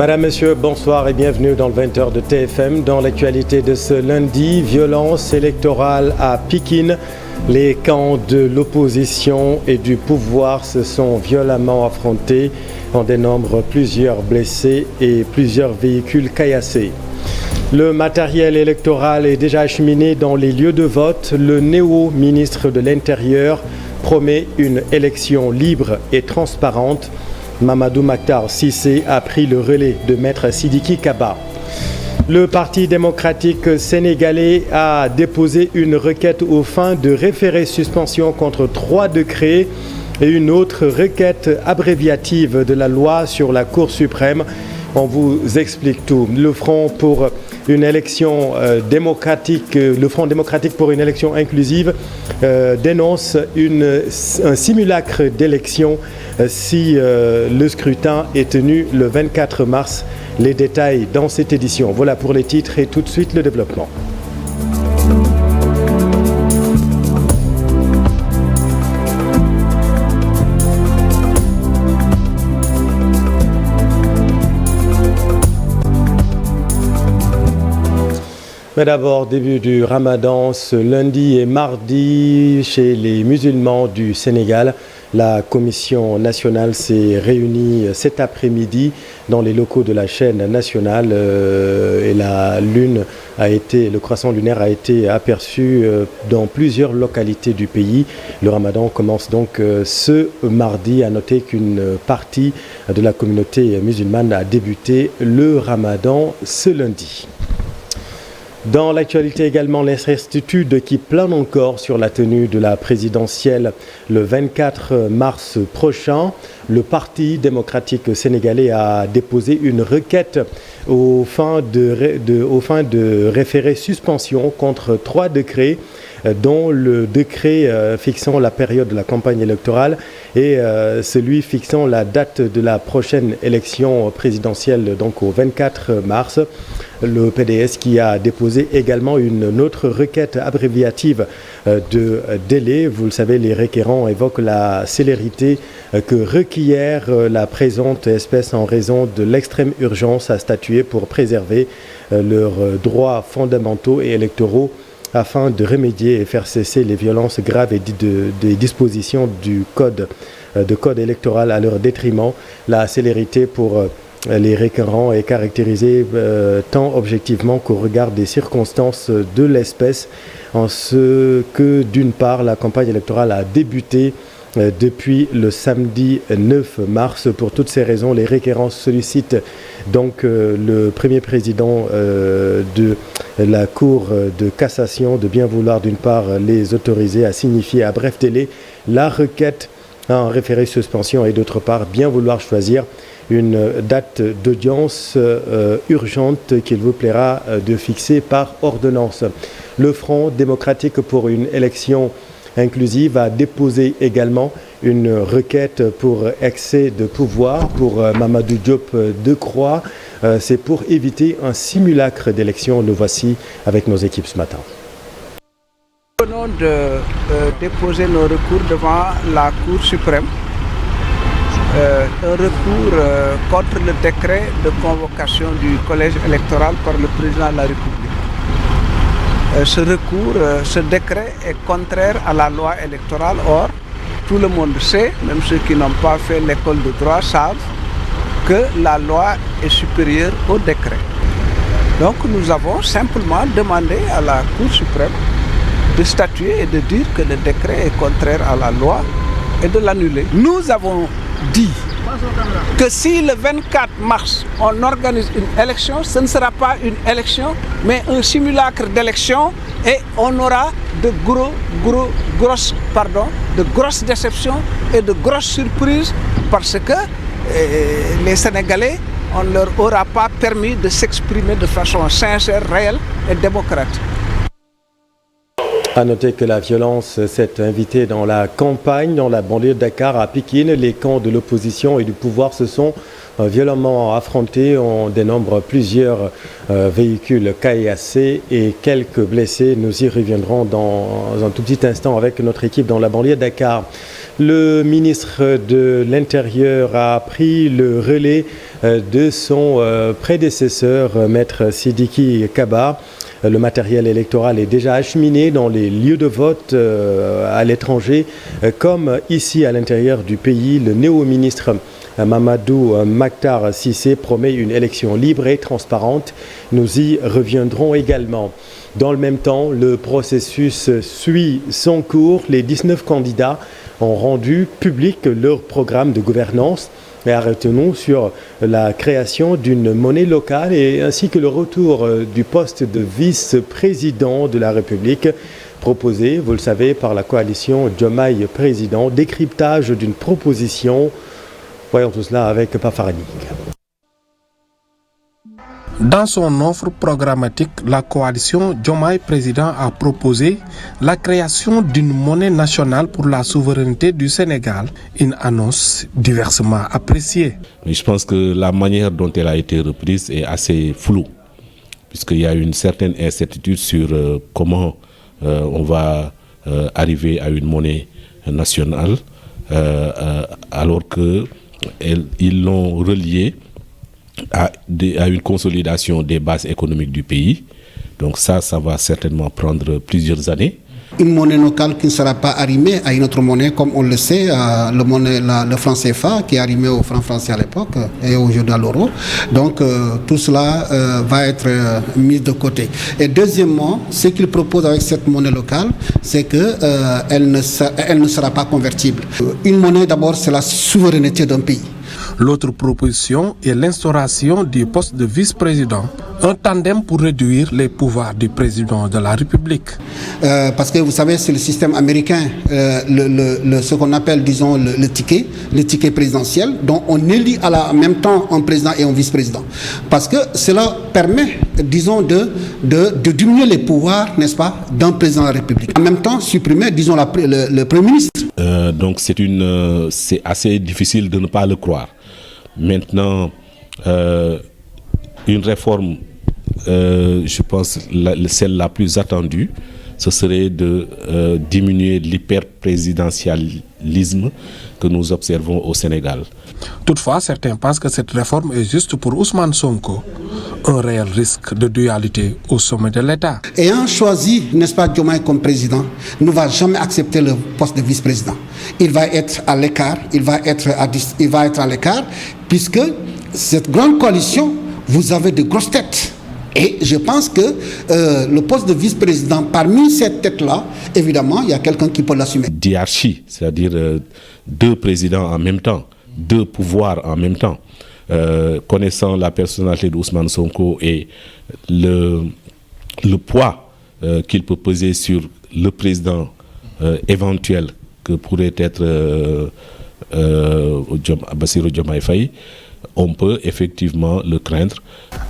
Madame, Monsieur, bonsoir et bienvenue dans le 20h de TFM. Dans l'actualité de ce lundi, violence électorale à Pikine. Les camps de l'opposition et du pouvoir se sont violemment affrontés. On dénombre plusieurs blessés et plusieurs véhicules caillassés. Le matériel électoral est déjà acheminé dans les lieux de vote. Le néo-ministre de l'Intérieur promet une élection libre et transparente. Mamadou Makhtar Cissé a pris le relais de Maître Sidiki Kaba. Le Parti démocratique sénégalais a déposé une requête aux fins de référé suspension contre 3 décrets et une autre requête abréviative de la loi sur la Cour suprême. On vous explique tout. Le Front pour une élection démocratique, le Front démocratique pour une élection inclusive dénonce un simulacre d'élection si le scrutin est tenu le 24 mars. Les détails dans cette édition. Voilà pour les titres et tout de suite le développement. Mais d'abord, début du Ramadan, ce lundi et mardi chez les musulmans du Sénégal. La commission nationale s'est réunie cet après-midi dans les locaux de la chaîne nationale et le croissant lunaire a été aperçu dans plusieurs localités du pays. Le Ramadan commence donc ce mardi. À noter qu'une partie de la communauté musulmane a débuté le Ramadan ce lundi. Dans l'actualité également, l'incertitude qui plane encore sur la tenue de la présidentielle le 24 mars prochain. Le Parti démocratique sénégalais a déposé une requête aux fins de référer suspension contre 3 décrets, dont le décret fixant la période de la campagne électorale et celui fixant la date de la prochaine élection présidentielle, donc au 24 mars. Le PDS qui a déposé également une autre requête abréviative de délai. Vous le savez, les requérants évoquent la célérité que requiert la présente espèce en raison de l'extrême urgence à statuer pour préserver leurs droits fondamentaux et électoraux afin de remédier et faire cesser les violences graves et des dispositions du code électoral à leur détriment. La célérité pour les requérants est caractérisée tant objectivement qu'au regard des circonstances de l'espèce, en ce que d'une part la campagne électorale a débuté depuis le samedi 9 mars. Pour toutes ces raisons, les requérants sollicitent donc le premier président de la Cour de cassation de bien vouloir d'une part les autoriser à signifier à bref délai la requête en référé suspension et d'autre part bien vouloir choisir une date d'audience urgente qu'il vous plaira de fixer par ordonnance. Le Front démocratique pour une élection inclusive a déposé également une requête pour excès de pouvoir pour Mamadou Diop Decroix. C'est pour éviter un simulacre d'élection. Le voici avec nos équipes ce matin. Nous venons de déposer nos recours devant la Cour suprême. Un recours contre le décret de convocation du collège électoral par le président de la République. Ce décret est contraire à la loi électorale. Or, tout le monde sait, même ceux qui n'ont pas fait l'école de droit savent que la loi est supérieure au décret. Donc nous avons simplement demandé à la Cour suprême de statuer et de dire que le décret est contraire à la loi et de l'annuler. Nous avons dit que si le 24 mars on organise une élection, ce ne sera pas une élection mais un simulacre d'élection et on aura de grosses déceptions et de grosses surprises parce que les Sénégalais, on ne leur aura pas permis de s'exprimer de façon sincère, réelle et démocratique. À noter que la violence s'est invitée dans la campagne, dans la banlieue de Dakar, à Pikine. Les camps de l'opposition et du pouvoir se sont violemment affrontés. On dénombre plusieurs véhicules caillassés et quelques blessés. Nous y reviendrons dans un tout petit instant avec notre équipe dans la banlieue de Dakar. Le ministre de l'Intérieur a pris le relais de son prédécesseur, Maître Sidiki Kaba. Le matériel électoral est déjà acheminé dans les lieux de vote à l'étranger, comme ici à l'intérieur du pays. Le néo-ministre Mamadou Makhtar Cissé promet une élection libre et transparente. Nous y reviendrons également. Dans le même temps, le processus suit son cours. Les 19 candidats ont rendu public leur programme de gouvernance. Et arrêtons-nous sur la création d'une monnaie locale et ainsi que le retour du poste de vice-président de la République proposé, vous le savez, par la coalition Diomaye Président. Décryptage d'une proposition. Voyons tout cela avec Pafaranik. Dans son offre programmatique, la coalition Diomaye Président a proposé la création d'une monnaie nationale pour la souveraineté du Sénégal, une annonce diversement appréciée. Mais je pense que la manière dont elle a été reprise est assez floue, puisqu'il y a une certaine incertitude sur comment on va arriver à une monnaie nationale, alors qu'ils l'ont reliée à une consolidation des bases économiques du pays. Donc ça va certainement prendre plusieurs années. Une monnaie locale qui ne sera pas arrimée à une autre monnaie, comme on le sait, le franc CFA qui est arrimé au franc français à l'époque et aujourd'hui à l'euro. Donc tout cela va être mis de côté. Et deuxièmement, ce qu'il propose avec cette monnaie locale, c'est qu'elle ne sera pas convertible. Une monnaie d'abord, c'est la souveraineté d'un pays. L'autre proposition est l'instauration du poste de vice-président, un tandem pour réduire les pouvoirs du président de la République. Parce que vous savez, c'est le système américain, ce qu'on appelle, disons, le ticket présidentiel, dont on élit en même temps un président et un vice-président. Parce que cela permet, disons, de diminuer les pouvoirs, n'est-ce pas, d'un président de la République. En même temps, supprimer, disons, le Premier ministre. Donc c'est assez difficile de ne pas le croire. Maintenant, une réforme, je pense, celle la plus attendue, ce serait de diminuer l'hyperprésidentialisme que nous observons au Sénégal. Toutefois, certains pensent que cette réforme est juste pour Ousmane Sonko, un réel risque de dualité au sommet de l'État. Ayant choisi, n'est-ce pas, Diomaye comme président, ne va jamais accepter le poste de vice-président. Il va être à l'écart, il va être à l'écart, puisque cette grande coalition, vous avez de grosses têtes. Et je pense que le poste de vice-président, parmi ces têtes-là, évidemment, il y a quelqu'un qui peut l'assumer. Diarchie, c'est-à-dire deux présidents en même temps, deux pouvoirs en même temps. Connaissant la personnalité d'Ousmane Sonko et le poids qu'il peut peser sur le président éventuel que pourrait être Bassirou Diomaye Faye, on peut effectivement le craindre.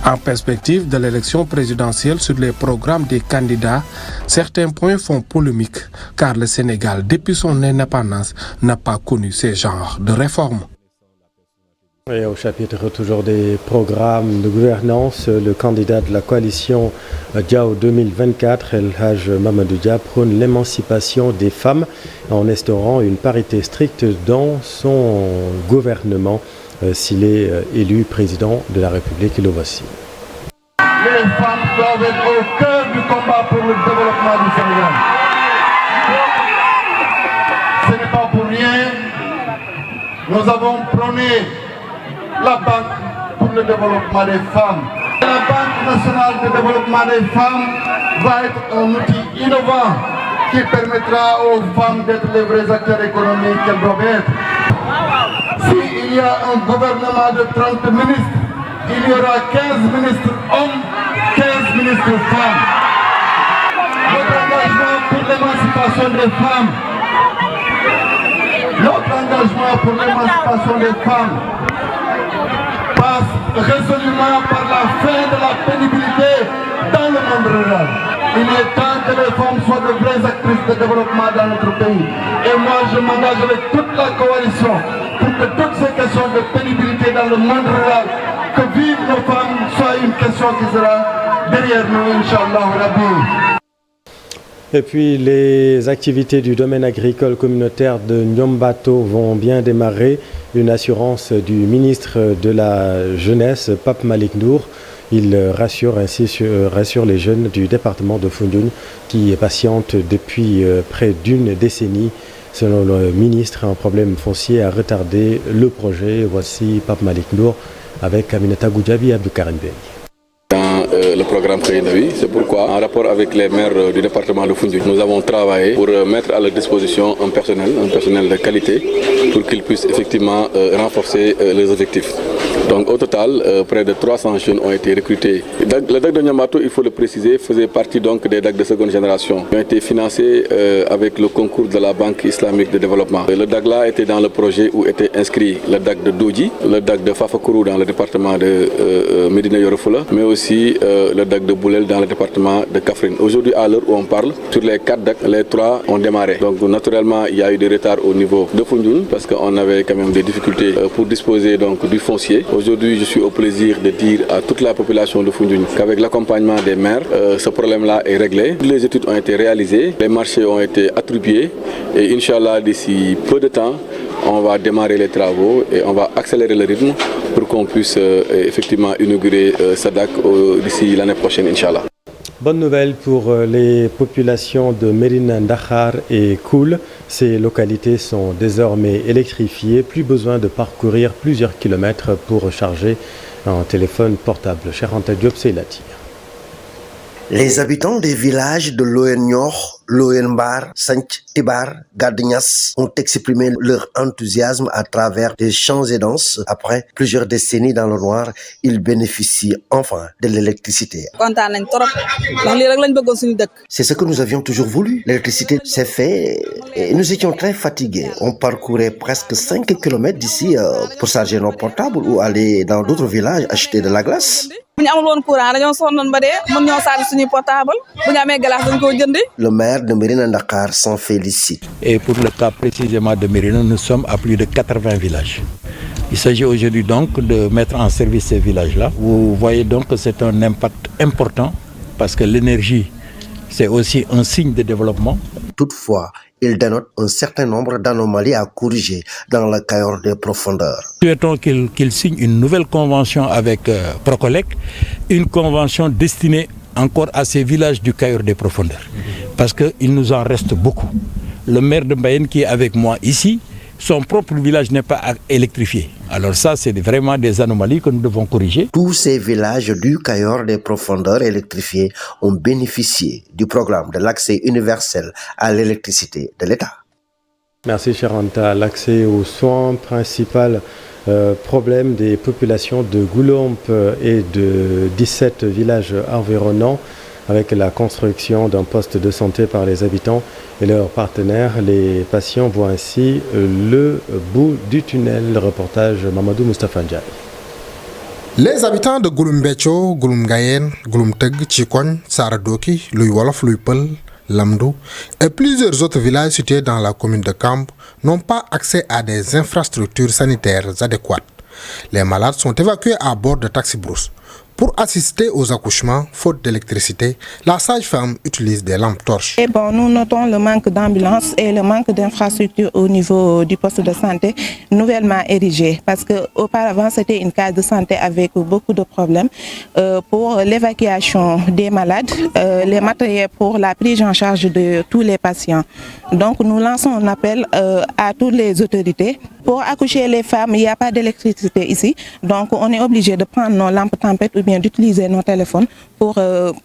En perspective de l'élection présidentielle sur les programmes des candidats, certains points font polémique car le Sénégal, depuis son indépendance, n'a pas connu ce genre de réformes. Et au chapitre toujours des programmes de gouvernance, le candidat de la coalition Diao 2024, El Hadj Mamadou Dia, prône l'émancipation des femmes en instaurant une parité stricte dans son gouvernement s'il est élu président de la République. Le voici. Les femmes doivent être au cœur du combat pour le développement du Sénégal. Ce n'est pas pour rien. Nous avons prôné la Banque pour le développement des femmes. La Banque nationale de développement des femmes va être un outil innovant qui permettra aux femmes d'être les vrais acteurs économiques qu'elles doivent être. S'il y a un gouvernement de 30 ministres, il y aura 15 ministres hommes, 15 ministres femmes. Notre engagement pour l'émancipation des femmes, passe résolument par la fin de la pénibilité dans le monde rural. Il est temps que les femmes soient de vraies actrices de développement dans notre pays. Et moi, je m'engage avec toute la coalition pour que toutes ces questions de pénibilité dans le monde rural, que vivent nos femmes, soit une question qui sera derrière nous, Inch'Allah Rabbi. Et puis les activités du domaine agricole communautaire de Niombato vont bien démarrer. Une assurance du ministre de la Jeunesse, Pape Malick Ndour. Il rassure les jeunes du département de Foundiougne qui patientent depuis près d'une décennie. Selon le ministre, un problème foncier a retardé le projet. Voici Pape Malick Ndour avec Aminata Goudjabi et Abdou Karim Bey. Le programme Kaynawi, c'est pourquoi en rapport avec les maires du département de Foundiougne, nous avons travaillé pour mettre à leur disposition un personnel de qualité pour qu'ils puissent effectivement renforcer les objectifs. Donc au total, près de 300 jeunes ont été recrutés. Le DAC de Niombato, il faut le préciser, faisait partie donc des DAC de seconde génération qui ont été financés avec le concours de la Banque islamique de développement. Le DAC là était dans le projet où était inscrit le DAC de Doudji, le DAC de Fafakourou dans le département de Médina Yoro Foulah, mais aussi le DAC de Boulel dans le département de Kaffrine. Aujourd'hui, à l'heure où on parle, sur les 4 DAC, les 3 ont démarré. Donc naturellement, il y a eu des retards au niveau de Foundiougne parce qu'on avait quand même des difficultés pour disposer donc du foncier. Aujourd'hui, je suis au plaisir de dire à toute la population de Foundiougne qu'avec l'accompagnement des maires, ce problème-là est réglé. Les études ont été réalisées, les marchés ont été attribués et Inch'Allah, d'ici peu de temps, on va démarrer les travaux et on va accélérer le rythme pour qu'on puisse effectivement inaugurer Sadak d'ici l'année prochaine, Inch'Allah. Bonne nouvelle pour les populations de Mérina Ndakhar et Koul. Ces localités sont désormais électrifiées. Plus besoin de parcourir plusieurs kilomètres pour recharger un téléphone portable. Cheikh Anta Diop, c'est la tire. Les habitants des villages de Loyen Nior, Loyen Mbar, Sanch, Tibar, Gardignas ont exprimé leur enthousiasme à travers des chants et danses. Après plusieurs décennies dans le noir, ils bénéficient enfin de l'électricité. C'est ce que nous avions toujours voulu. L'électricité s'est faite et nous étions très fatigués. On parcourait presque 5 km d'ici pour charger nos portables ou aller dans d'autres villages acheter de la glace. Le maire de Mérina Ndakhar s'en félicite. Et pour le cas précisément de Mérina, nous sommes à plus de 80 villages. Il s'agit aujourd'hui donc de mettre en service ces villages-là. Vous voyez donc que c'est un impact important parce que l'énergie, c'est aussi un signe de développement. Toutefois, il dénote un certain nombre d'anomalies à corriger dans le cailleur des profondeurs. Nous souhaitons qu'il signe une nouvelle convention avec Procolec, une convention destinée encore à ces villages du cailleur des profondeurs. Parce qu'il nous en reste beaucoup. Le maire de Mbayenne qui est avec moi ici, son propre village n'est pas électrifié. Alors ça, c'est vraiment des anomalies que nous devons corriger. Tous ces villages du cailleur des profondeurs électrifiés ont bénéficié du programme de l'accès universel à l'électricité de l'État. Merci Charanta. L'accès aux soins, principal problème des populations de Goulomp et de 17 villages environnants. Avec la construction d'un poste de santé par les habitants et leurs partenaires, les patients voient ainsi le bout du tunnel. Le reportage Mamadou Moustapha Ndiaye. Les habitants de Gouloumbétio, Gouloumgayen, Gouloumteg, Tchikon, Saradoki, Louy Wolof, Louy Peul, Lamdou et plusieurs autres villages situés dans la commune de Kamp n'ont pas accès à des infrastructures sanitaires adéquates. Les malades sont évacués à bord de taxi-brousse. Pour assister aux accouchements, faute d'électricité, la sage-femme utilise des lampes torches. Nous notons le manque d'ambulances et le manque d'infrastructures au niveau du poste de santé nouvellement érigé. Parce qu'auparavant, c'était une case de santé avec beaucoup de problèmes pour l'évacuation des malades, les matériels pour la prise en charge de tous les patients. Donc nous lançons un appel à toutes les autorités. Pour accoucher les femmes, il n'y a pas d'électricité ici. Donc on est obligé de prendre nos lampes tempêtes ou bien d'utiliser nos téléphones pour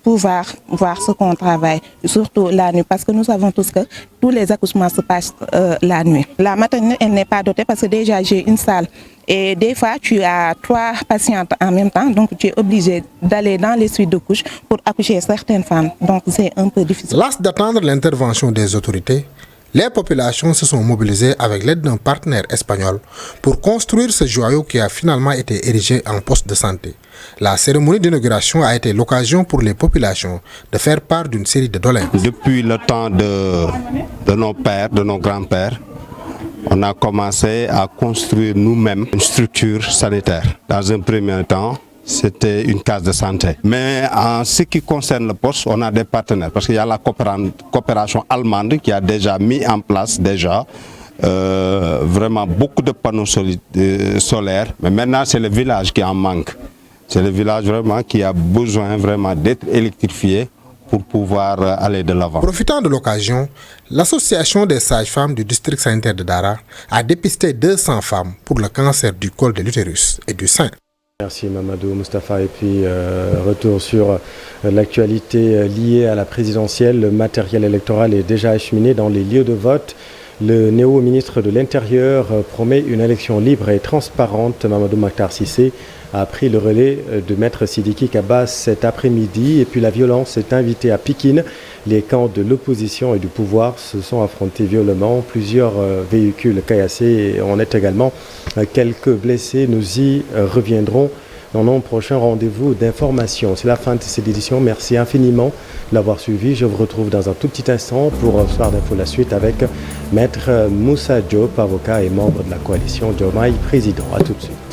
pouvoir voir ce qu'on travaille, surtout la nuit. Parce que nous savons tous que tous les accouchements se passent la nuit. La maternité, elle n'est pas dotée parce que déjà j'ai une salle. Et des fois, tu as 3 patientes en même temps, donc tu es obligé d'aller dans les suites de couches pour accoucher certaines femmes. Donc c'est un peu difficile. Las d'attendre l'intervention des autorités, les populations se sont mobilisées avec l'aide d'un partenaire espagnol pour construire ce joyau qui a finalement été érigé en poste de santé. La cérémonie d'inauguration a été l'occasion pour les populations de faire part d'une série de doléances. Depuis le temps de nos pères, de nos grands-pères, on a commencé à construire nous-mêmes une structure sanitaire. Dans un premier temps, c'était une case de santé. Mais en ce qui concerne le poste, on a des partenaires parce qu'il y a la coopération allemande qui a déjà mis en place vraiment beaucoup de panneaux solaires. Mais maintenant, c'est le village qui en manque. C'est le village vraiment qui a besoin vraiment d'être électrifié pour pouvoir aller de l'avant. Profitant de l'occasion, l'association des sages-femmes du district sanitaire de Dara a dépisté 200 femmes pour le cancer du col de l'utérus et du sein. Merci Mamadou Moustapha. Et puis retour sur l'actualité liée à la présidentielle. Le matériel électoral est déjà acheminé dans les lieux de vote. Le néo-ministre de l'Intérieur promet une élection libre et transparente. Mamadou Makhtar Cissé a pris le relais de Maître Sidiki Kaba cet après-midi. Et puis la violence est invitée à Pikine. Les camps de l'opposition et du pouvoir se sont affrontés violemment. Plusieurs véhicules caillassés. On est également quelques blessés. Nous y reviendrons dans nos prochains rendez-vous d'information. C'est la fin de cette édition. Merci infiniment de l'avoir suivi. Je vous retrouve dans un tout petit instant pour Soir d'Info la suite avec Maître Moussa Diop, avocat et membre de la coalition Diomaye Président. À tout de suite.